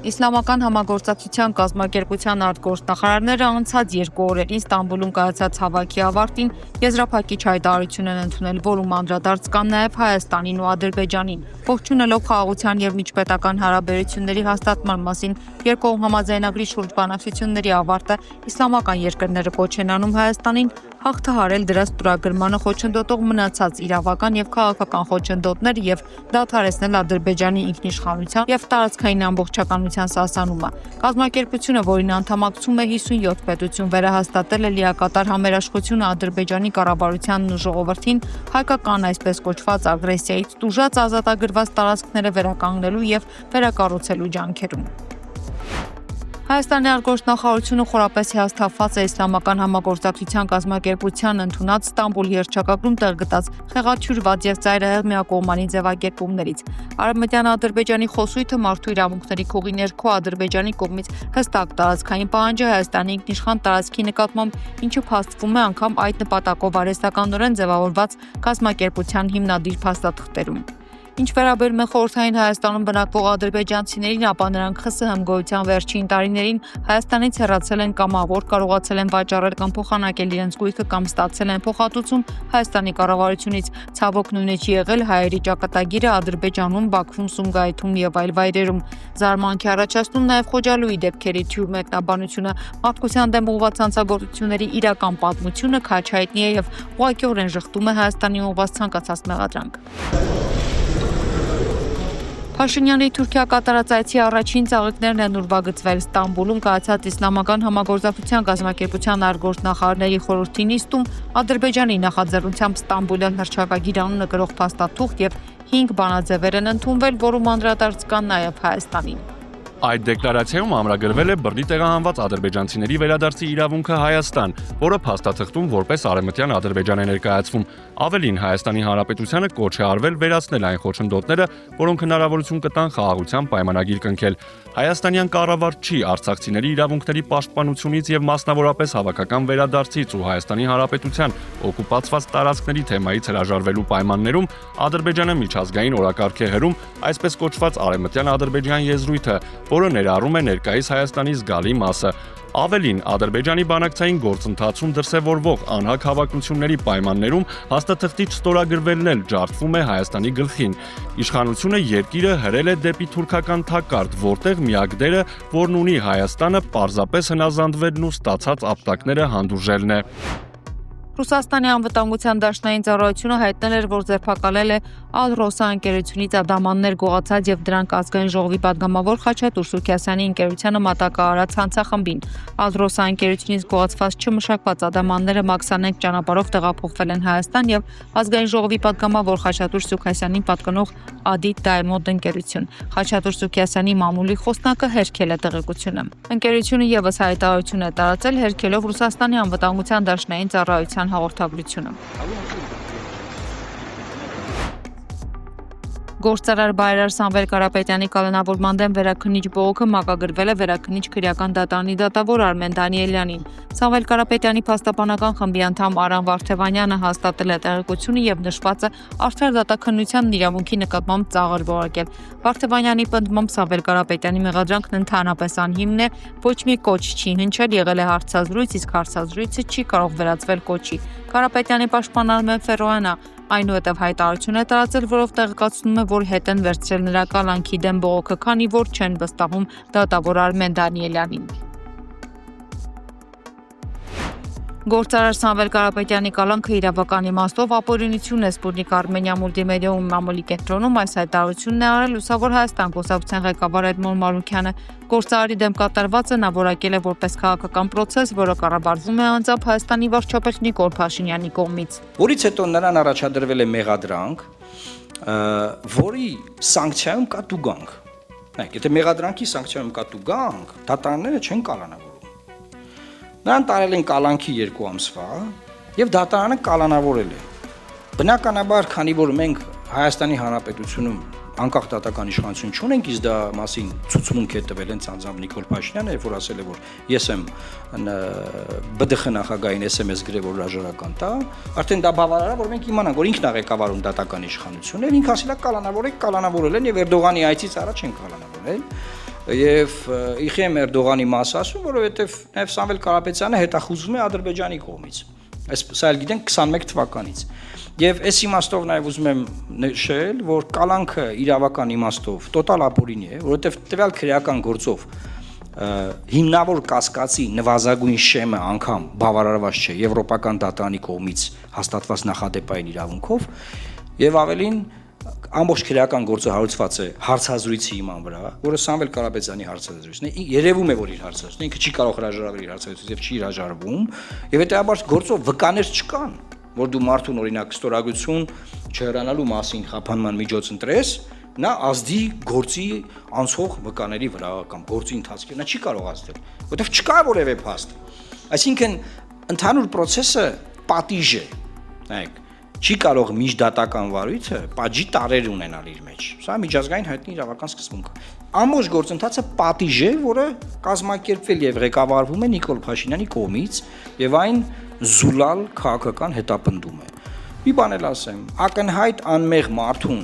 Իսլամական համագործակցության կազմակերպության արտգործնախարարները անցած 2 օրերին Ստամբուլում կայացած հավաքի ավարտին եզրափակիչ հայտարարություն են ընդունել, որում անդրադարձ կան նաև Հայաստանին ու Ադրբեջանին։ Ողջունելով խաղաղության և միջպետական հարաբերությունների հաստատման մասին երկկողմ համաձայնագրի շուրջ բանակցությունների ավարտը, իսլամական երկրները կոչ են անում Հայաստանին հաղթահարել դրա ստորագրմանը խոչընդոտող մնացած իրավական և քաղաքական խոչընդոտներ և դադարեցնել Ադրբեջանի ինքնիշխանության և տարածքային ամբողջականության սասանումը։ Կազմակերպությունը, որին անդամակցում է 57 պետություն, վերահաստատել է լիակատար համերաշխությունը Ադրբեջանի կառավարությանն ու ժողովրդին հայկական այսպես կոչված ագրեսիայից տուժած ազատագրված տարածքները վերականգնելու և վերակառուցելու ջանքերում։ Հայաստանի արտգործնախարարությունը խորապես հիասթափված է իսլամական համագործակցության կազմակերպության ընդունած Ստամբուլի հռչակագրում տեղ գտած խեղաթյուրված և ծայրահեղ միակողմանի ձևակերպումներից։ Արևմտյան Ադրբեջանի խոսույթը մարդու իրավունքների քողի ներքո Ադրբեջանի կողմից հստակ տարածքային պահանջ է Հայաստանի ինքնիշխան տարածքի նկատմամբ, ինչը փաստվում է անգամ այդ նպատակով արհեստականորեն ձևավորված կազմակերպության հիմնադիր փաստաթղթերում։ Ինչ վերաբերում է խորհրդային Հայաստանում բնակվող ադրբեջանցիներին, ապա նրանք ԽՍՀՄ գոյության վերջին տարիներին Հայաստանից հեռացել են կամավոր, կարողացել են վաճառել կամ փոխանակել իրենց գույքը կամ ստացել են փոխհատուցում Հայաստանի կառավարությունից։ Ցավոք նույնը չի եղել հայերի ճակատագիրը Ադրբեջանում, Բաքվում, Սումգայիթում եւ այլ վայրերում։ Զարմանք է առաջացնում նաեւ Խոջալույի դեպքերի թյուր մեկնաբանությունը։ Մարդկության դեմ ուղղված հանցագործությունների իրական պատմությունը քաջ հայտնի է եւ ուղղակիորեն ժխտում է Հայաստանի ուղղված ցանկացած մեղադրանք։ Փաշինյանի Թուրքիա կատարած այցի առաջին ծաղիկներն են ուրվագծվել Ստամբուլում կայացած իսլամական համագործակցության կազմակերպության արտգործնախարարների խորհրդի նիստում Ադրբեջանի նախաձեռնությամբ Ստամբուլյան հռչակագիր անունը կրող փաստաթուղթ եւ 5 բանաձևեր են ընդունվել, որում անդրադարձ կան նաեւ Հայաստանին։ Այդ դեկլարացիայում ամրագրվել է բռնի տեղահանված ադրբեջանցիների վերադարձի իրավունքը Հայաստան, որը փաստաթղթում որպես արևմտյան Ադրբեջան է ներկայացվում։ Ավելին, Հայաստանի Հանրապետությանը կոչ է արվել վերացնել այն խոչընդոտները, որոնք հնարավորություն կտան խաղաղության պայմանագիր կնքել։ Հայաստանյան կառավարչի արցախցիների իրավունքների պաշտպանությունից եւ մասնավորապես հավաքական վերադարձից ու Հայաստանի Հանրապետության օկուպացված տարածքների թեմայից հրաժարվելու պայմաններում Ադրբեջանը միջազգային օրակարգ է հրում այսպես կոչված արևմտյան Ադրբեջան եզրույթը, որը ներառում է ներկայիս Հայաստանի զգալի մասը։ Ավելին, Ադրբեջանի բանակցային գործընթացում դրսևորվող անհակ հավակնությունների պայմաններում հաստատղթից ստորագրվելն էլ ջարդվում է Հայաստանի գլխին։ Իշխանությունը երկիրը հրել է դեպի թուրքական թակարդ, որտեղ միակ դերը, որն ունի Հայաստանը, պարզապես հնազանդվելն ու ստացած ապտակները հանդուրժելն է։ Ռուսաստանի անվտանգության դաշնային ծառայությունը հայտնել էր, որ ձերբակալել է Ալ-Ռոսա ընկերությունից ադամաններ գողացած եւ դրանք ազգային ժողովի падգամավոր Խաչատուր Սուքիասյանի ընկերությանը մատակարարած հանցախմբին։ Ալ-Ռոսա ընկերությունից գողացված չմշակված ադամանները մաքսանենգ ճանապարհով տեղափոխվել են Հայաստան եւ ազգային ժողովի падգամավոր Խաչատուր Սուքիասյանին պատկանող Ադիտ Դայմոնդ ընկերություն։ Խաչատուր Սուքիասյանի մամուլի խոսնակը հերքել է տեղեկությունը։ Ընկերությունը եւս հայտարարություն է տարածել, հերքելով Ռուսաստանի անվտանգության դաշնային ծառայության հաղորդագրությունը։ Գործարար Բայրար Սամվել Կարապետյանի կալանավորման դեմ վերաքննիչ բողոքը մակագրվել է վերաքննիչ քրեական դատարանի դատավոր Արմեն Դանիելյանին։ Սամվել Կարապետյանի փաստաբանական խմբի անդամ Արամ Վարդևանյանը հաստատել է տեղեկությունը եւ նշված է արդար դատաքննությանն իրավունքի նկատմամբ ծաղր որակել։ Վարդևանյանի պնդմամբ Սամվել Կարապետյանի մեղադրանքն ընդհանրապես անհիմն է, ոչ մի կոչ չի հնչել, եղել է հարցազրույց, իսկ հարցազրույցը չի կարող վերածվել կոչի։ Կարապետյանի պաշտպան Արմեն Ֆերոյանը այնուհետև հայտարարություն է տարածել, որով տեղեկացնում է, որ հետ են վերցրել նրա կալանքի դեմ բողոքը, քանի որ չեն վստահում դատավոր Արմեն Դանիելյանին։ Գործարար Սամվել Կարապետյանի կալանքը իրավական իմաստով ապօրինություն է Սպուտնիկ Արմենիա մուլտիմեդիայում մամուլի կենտրոնում այս հայտարարությունն է արել Լուսավոր Հայաստան կուսակցության ղեկավար Էդմոն Մարուկյանը։ Գործարարի դեմ կատարվածը նա որակել է որպես քաղաքական պրոցես, որը կառավարվում է անձամբ Հայաստանի վարչապետ Նիկոլ Փաշինյանի կողմից։ Որից հետո նրան առաջադրվել է մեղադրանք, որի սանկցիայում կա տուգանք։ Նայեք, եթե մեղադրանքի սանկցիայում կա տուգանք, դատարանները չեն կալանավորում։ Նրան տարել են կալանքի 2 ամսվա եւ դատարանը կալանավորել է։ Բնականաբար, քանի որ մենք Հայաստանի Հանրապետությունում անկախ դատական իշխանություն չունենք, իսկ դա մասին ցուցմունք է տվել հենց անձամբ Նիկոլ Փաշինյանը, երբ որ ասել է, որ ես եմ ԲԴԽ նախագահային SMS գրել, որ հրաժարական տա, արդեն դա բավարար է, որ մենք իմանանք, որ ինքն է ղեկավարում դատական իշխանությունը, եւ ինքը ասել է կալանավորել են եւ Էրդողանի այցից առաջ են կալանավորել։ Եվ իխի եմ Էրդողանի մասը ասում, որովհետեւ նաեւ Սամվել Կարապետյանը հետախուզվում է Ադրբեջանի կողմից։ Սա էլ գիտենք 21 թվականից։ Եվ այս իմաստով նաև ուզում եմ նշել, որ կալանքը իրավական իմաստով տոտալ ապօրինի է, որովհետև տվյալ քրեական գործով հիմնավոր կասկածի նվազագույն շեմը անգամ բավարարված չէ եվրոպական դատարանի կողմից հաստատված նախադեպային իրավունքով, եւ ավելին ամբողջ քրեական գործը հարուցված է հարցազրույցի իման վրա, որը Սամվել Կարապետյանի հարցազրույցն է, երևում է, որ իր հարցազրույցն է, ինքը չի կարող հրաժարվել իր հարցազրույցից եւ չի հրաժարվում, եւ հետեւաբար գործով վկաներ չկան, որ դու մարդուն օրինակ ստորագրություն չհրանալու մասին խափանման միջոց ընտրես, նա ազդի գործի անցող վկաների վրա կամ գործի ընթացքի նա չի կարող ազդել, որովհետեւ չկա որևէ փաստ։ Այսինքն ընդհանուր process-ը պատիժ է, նայեք, չի կարող միջդատական վարույթը պատժի տարեր ունենալ իր մեջ։ Սա միջազգային հայտնի իրավական սկզբունք է։ Ամբողջ գործընթացը պատիժ է, որը կազմակերպվել եւ ղեկավարվում է Նիկոլ Փաշինյանի կողմից, եւ այն զուլալ քաղաքական հետապնդում է։ Մի բան էլ ասեմ, ակնհայտ անմեղ մարդուն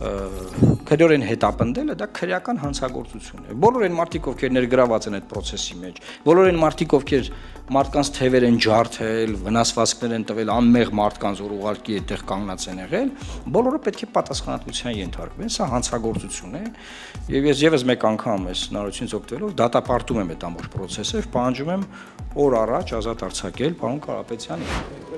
քրեորեն հետապնդելը դա քրեական հանցագործություն է։ Բոլոր այն մարդիկ, ովքեր ներգրաված են այդ process-ի մեջ, բոլոր այն մարդիկ, ովքեր մարդկանց թևեր են ջարդել, վնասվածքներ են տվել անմեղ մարդկանց, որ ուղարկի այդտեղ կանգնած են եղել, բոլորը պետք է պատասխանատվության ենթարկվեն, սա հանցագործություն է։ Եվ ես եւս մեկ անգամ այս հնարավորությունից օգտվելով դատապարտում եմ այդ ամբողջ process-ը եւ պահանջում եմ օր առաջ ազատ արձակել պարոն Կարապետյանին։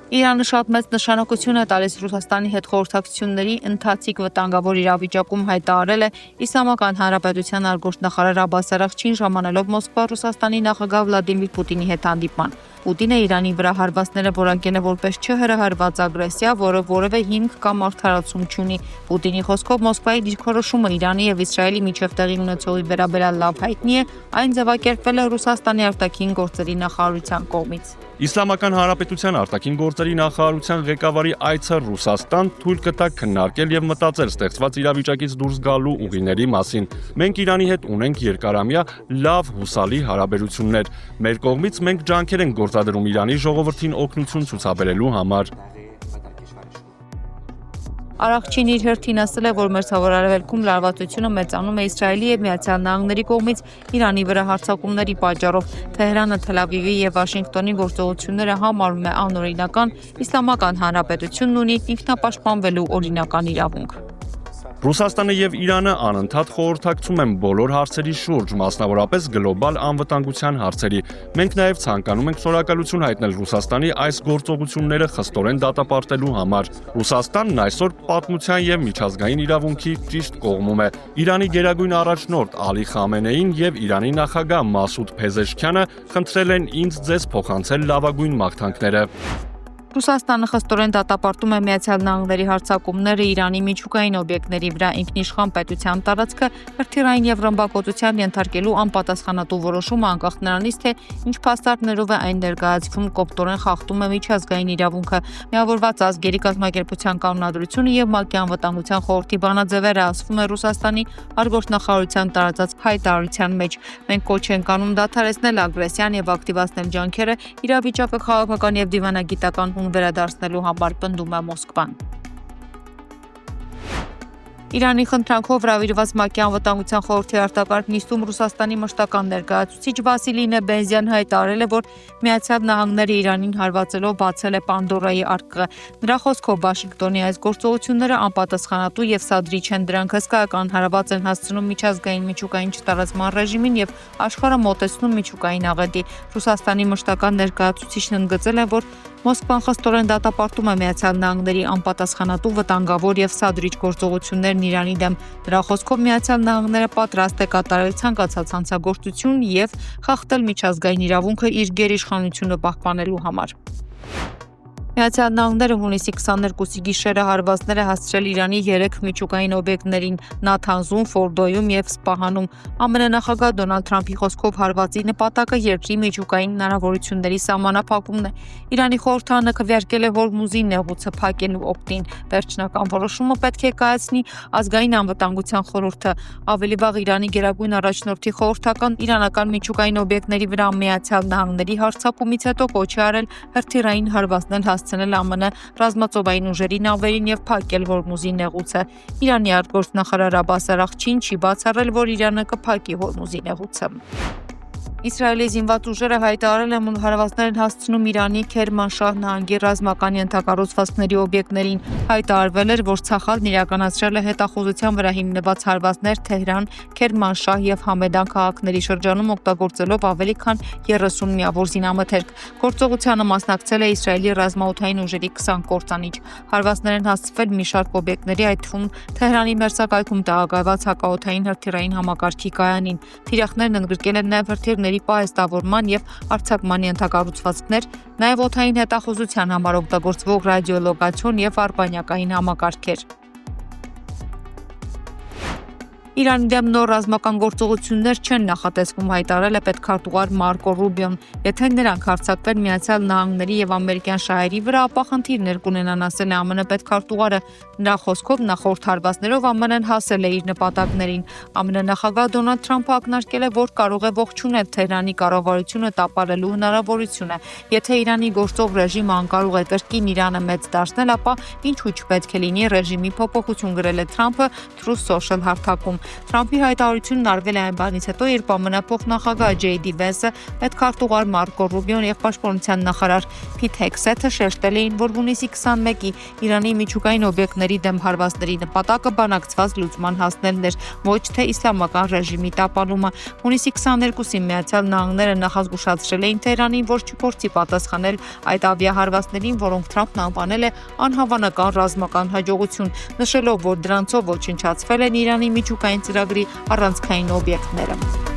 Իրանը շատ մեծ նշանակություն է տալիս Ռուսաստանի հետ խորհրդակցությունների ընթացիկ վտանգավոր իրավիճակում հայտարարել է Իսլամական Հանրապետության արտգործնախարար Աբբաս Արաղչին ժամանելով Մոսկվա Ռուսաստանի նախագահ Վլադիմիր Պուտինի հետ հանդիպման։ Պուտինը Իրանի վրա հարվածները որակել է որպես չհրահրված ագրեսիա, որը որևէ հիմք կամ արդարացում չունի։ Պուտինի խոսքով Մոսկվայի դիրքորոշումը Իրանի եւ Իսրայելի միջև տեղի ունեցողի վերաբերյալ լավ հայտնի է, այն ձևակերպվել է Ռուսաստանի արտաքին գործերի նախարարության կողմից։ Իսլամական Հանրապետության արտաքին գործերի նախարարության ղեկավարի այցը Ռուսաստան թույլ կտա քննարկել եւ մտածել ստեղծված իրավիճակից դուրս գալու ուղիների մասին։ Մենք Իրանի հետ ունենք երկարամյա լավ հուսալի հարաբերություններ։ Մեր կողմից մենք ջանքեր ենք գործադրում Իրանի ժողովրդին օգնություն ցուցաբերելու համար։ Արաղչին իր հերթին ասել է, որ Մերձավոր Արևելքում լարվածությունը մեծանում է Իսրայելի եւ Միացյալ Նահանգների կողմից Իրանի վրա հարձակումների պատճառով։ Թեհրանը Թել Ավիվի եւ Վաշինգտոնի գործողությունները համարում է անօրինական, Իսլամական Հանրապետությունն ունի ինքնապաշտպանվելու օրինական իրավունք։ Ռուսաստանը եւ Իրանը անընդհատ խորհրդակցում են բոլոր հարցերի շուրջ, մասնավորապես գլոբալ անվտանգության հարցերի։ Մենք նաեւ ցանկանում ենք շնորհակալություն հայտնել Ռուսաստանի այս գործողությունները խստորեն դատապարտելու համար։ Ռուսաստանն այսօր պատմության եւ միջազգային իրավունքի ճիշտ կողմում է։ Իրանի գերագույն առաջնորդ Ալի Խամենեին եւ Իրանի նախագահ Մասուդ Փեզեշքյանը խնդրել են ինձ ձեզ փոխանցել լավագույն մաղթանքները։ Ռուսաստանը խստորեն դատապարտում է Միացյալ Նահանգների հարձակումները Իրանի միջուկային օբյեկտների վրա ինքնիշխան պետության տարածքը հրթիռային եւ ռմբակոծության ենթարկելու անպատասխանատու որոշումը անկախ նրանից, թե ինչ փաստարկներով է այն ներկայացվում, կոպտորեն խախտում է միջազգային իրավունքը։ Միավորված ազգերի կազմակերպության կանոնադրությունը եւ ՄԱԿ-ի անվտանգության խորհրդի բանաձևերը, ասվում է Ռուսաստանի արտգործնախարարության տարածած հայտարարության մեջ։ Մենք կոչ ենք անում դադարեցնել ագրեսիան եւ ակտիվացնել ջանքերը իրավիճակը քաղաքական եւ դիվանագիտական վերադարձնելու համար, պնդում է Մոսկվան։ Իրանի խնդրանքով հրավիրված ՄԱԿ-ի անվտանգության խորհրդի արտակարգ նիստում Ռուսաստանի մշտական ներկայացուցիչ Վասիլի Նեբենզյան հայտարարել է, որ Միացյալ Նահանգները Իրանին հարվածելով բացել է Պանդորայի արկղը։ Նրա խոսքով Վաշինգտոնի այս գործողությունները անպատասխանատու եւ սադրիչ են, դրանք հսկայական հարված են հասցնում միջազգային միջուկային չտարածման ռեժիմին եւ աշխարհը մոտեցնում միջուկային աղետի։ Ռուսաստանի մշտական ներկայացուցիչն ընդգծել է, որ Մոսկվան խստորեն դատապարտում է Միացյալ Նահանգների անպատասխանատու վտանգավոր եւ սադրիչ գործողություններն Իրանի դեմ։ Դրա խոսքով Միացյալ Նահանգները պատրաստ է կատարել ցանկացած հանցագործություն եւ խախտել միջազգային իրավունքը իր գերիշխանությունը պահպանելու համար։ Միացյալ Նահանգները հունիսի 22-ի գիշերը հարվածներ է հասցրել Իրանի 3 միջուկային օբյեկտներին՝ Նաթանզում, Ֆորդոյում եւ Սպահանում։ ԱՄՆ նախագահ Դոնալդ Թրամփի խոսքով հարվածի նպատակը երկրի միջուկային հնարավորությունների սահմանափակումն է։ Իրանի խորհրդարանը քվեարկել է Հորմուզի նեղուցը փակելու օգտին։ Վերջնական որոշումը պետք է կայացնի ազգային անվտանգության խորհուրդը։ Ավելի վաղ Իրանի գերագույն առաջնորդի խորհրդական իրանական միջուկային օբյեկտների վրա Միացյալ Նահանգների հարձակումից հետո կոչ է արել հրթիռային հարվածներ հասցնել ԱՄՆ ռազմածովային ուժերի նավերին եւ փակել Հորմուզի նեղուցը։ Իրանի արտգործնախարար Աբբաս Արաղչին չի բացառել, որ Իրանը կփակի Հորմուզի նեղուցը։ Իսրայելի զինված ուժերը հայտարարել են, որ հարվածներ են հասցնում Իրանի Քերմանշահ նահանգի ռազմական ենթակառուցվածքների օբյեկտներին։ Հայտարարվել էր, որ Ցախալն իրականացրել է հետախուզության վրա հիմնված հարվածներ Թեհրան, Քերմանշահ եւ Համեդան քաղաքների շրջանում օգտագործելով ավելի քան 30 միավոր զինամթերք։ Գործողությանը մասնակցել է Իսրայելի ռազմաօդային ուժերի 20 կործանիչ։ Հարվածներ են հասցվել մի շարք օբյեկտների, այդ թվում Թեհրանի մերձակայքում տեղակայված հակաօդային հրթիռային համակարգի կայանին։ Թիրախներն ընդգրկել են նաեւ հրթիռների պահեստավորման եւ արձակման ենթակառուցվածքներ, նաեւ օդային հետախուզության համար օգտագործվող ռադիոլոկացիոն եւ արբանյակային համակարգեր։ Իրանի դեմ նոր ռազմական գործողություններ չեն նախատեսվում, հայտարարել է պետքարտուղար Մարկո Ռուբիոն։ Եթե նրանք հարձակվեն Միացյալ Նահանգների եւ ամերիկյան շահերի վրա, ապա խնդիրներ կունենան, ասել է ԱՄՆ պետքարտուղարը։ Նրա խոսքով նախորդ հարվածներով ԱՄՆ-ն հասել է իր նպատակներին։ ԱՄՆ նախագահ Դոնալդ Թրամփը ակնարկել է, որ կարող է ողջունել Թեհրանի կառավարությունը տապալելու հնարավորությունը։ Եթե Իրանի գործող ռեժիմը անկարող է կրկին Իրանը մեծ դարձնել, ապա ինչու չպետք է լինի ռեժիմի փոփոխություն, գրել է Թրամփը Truth Social հարթակում։ Թրամփի հայտարարությունն արվել է այն բանից հետո, երբ ԱՄՆ փոխնախագահ Ջեյ Դի Վենսը, պետքարտուղար Մարկո Ռուբիոն եւ պաշտպանության նախարար Փիթ Հեքսեթը շեշտել էին, որ հունիսի 21-ի Իրանի միջուկային օբյեկտների դեմ հարվածների նպատակը բանակցված լուծման հասնելն էր, ոչ թե իսլամական ռեժիմի տապալումը։ Հունիսի 22-ին Միացյալ Նահանգները նախազգուշացրել էին Թեհրանին, որ չփորձի պատասխանել այդ ավիահարվածներին, որոնք Թրամփն անվանել է անհավանական ռազմական հաջողություն, նշելով, որ դրանցով ոչնչացվել են Իրանի միջուկային ծրագրի առանցքային օբյեկտները։